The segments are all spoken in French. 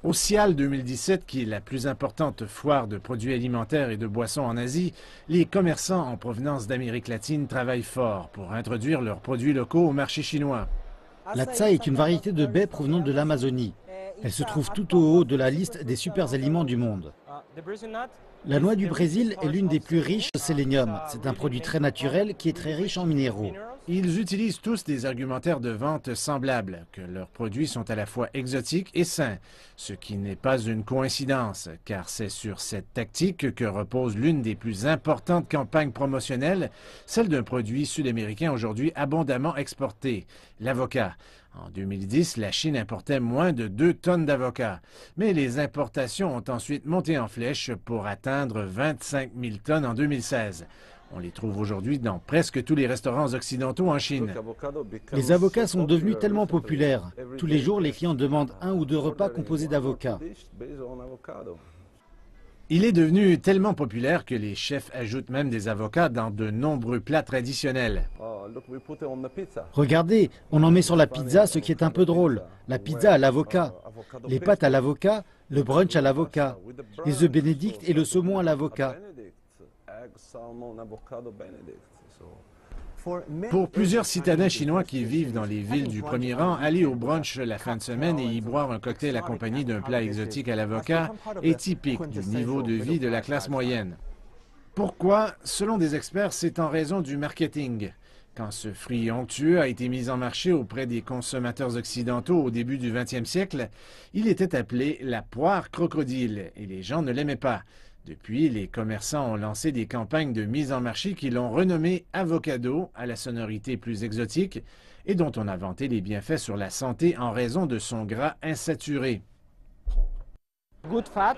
Au CIAL 2017, qui est la plus importante foire de produits alimentaires et de boissons en Asie, les commerçants en provenance d'Amérique latine travaillent fort pour introduire leurs produits locaux au marché chinois. La tsai est une variété de baies provenant de l'Amazonie. Elle se trouve tout au haut de la liste des super aliments du monde. La noix du Brésil est l'une des plus riches de sélénium. C'est un produit très naturel qui est très riche en minéraux. Ils utilisent tous des argumentaires de vente semblables, que leurs produits sont à la fois exotiques et sains, ce qui n'est pas une coïncidence, car c'est sur cette tactique que repose l'une des plus importantes campagnes promotionnelles, celle d'un produit sud-américain aujourd'hui abondamment exporté, l'avocat. En 2010, la Chine importait moins de 2 tonnes d'avocats, mais les importations ont ensuite monté en flèche pour atteindre 25 000 tonnes en 2016. On les trouve aujourd'hui dans presque tous les restaurants occidentaux en Chine. Les avocats sont devenus tellement populaires. Tous les jours, les clients demandent 1 ou 2 repas composés d'avocats. Il est devenu tellement populaire que les chefs ajoutent même des avocats dans de nombreux plats traditionnels. Regardez, on en met sur la pizza, ce qui est un peu drôle. La pizza à l'avocat, les pâtes à l'avocat, le brunch à l'avocat, les œufs bénédicts et le saumon à l'avocat. Pour plusieurs citadins chinois qui vivent dans les villes du premier rang, aller au brunch la fin de semaine et y boire un cocktail accompagné d'un plat exotique à l'avocat est typique du niveau de vie de la classe moyenne. Pourquoi? Selon des experts, c'est en raison du marketing. Quand ce fruit onctueux a été mis en marché auprès des consommateurs occidentaux au début du 20e siècle, il était appelé la poire crocodile et les gens ne l'aimaient pas. Depuis, les commerçants ont lancé des campagnes de mise en marché qui l'ont renommé Avocado, à la sonorité plus exotique, et dont on a vanté les bienfaits sur la santé en raison de son gras insaturé.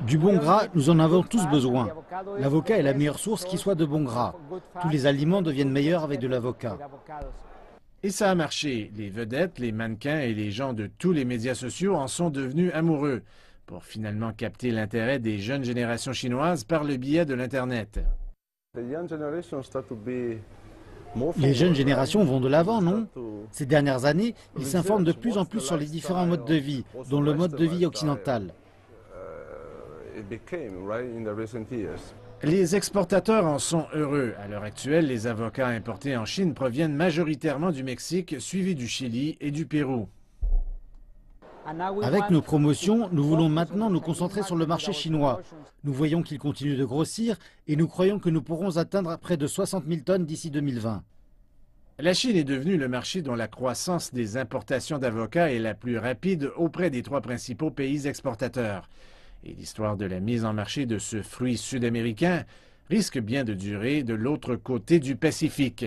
Du bon gras, nous en avons tous besoin. L'avocat est la meilleure source qui soit de bon gras. Tous les aliments deviennent meilleurs avec de l'avocat. Et ça a marché. Les vedettes, les mannequins et les gens de tous les médias sociaux en sont devenus amoureux, pour finalement capter l'intérêt des jeunes générations chinoises par le biais de l'Internet. Les jeunes générations vont de l'avant, non? Ces dernières années, ils s'informent de plus en plus sur les différents modes de vie, dont le mode de vie occidental. Les exportateurs en sont heureux. À l'heure actuelle, les avocats importés en Chine proviennent majoritairement du Mexique, suivis du Chili et du Pérou. Avec nos promotions, nous voulons maintenant nous concentrer sur le marché chinois. Nous voyons qu'il continue de grossir et nous croyons que nous pourrons atteindre près de 60 000 tonnes d'ici 2020. La Chine est devenue le marché dont la croissance des importations d'avocats est la plus rapide auprès des 3 principaux pays exportateurs. Et l'histoire de la mise en marché de ce fruit sud-américain risque bien de durer de l'autre côté du Pacifique.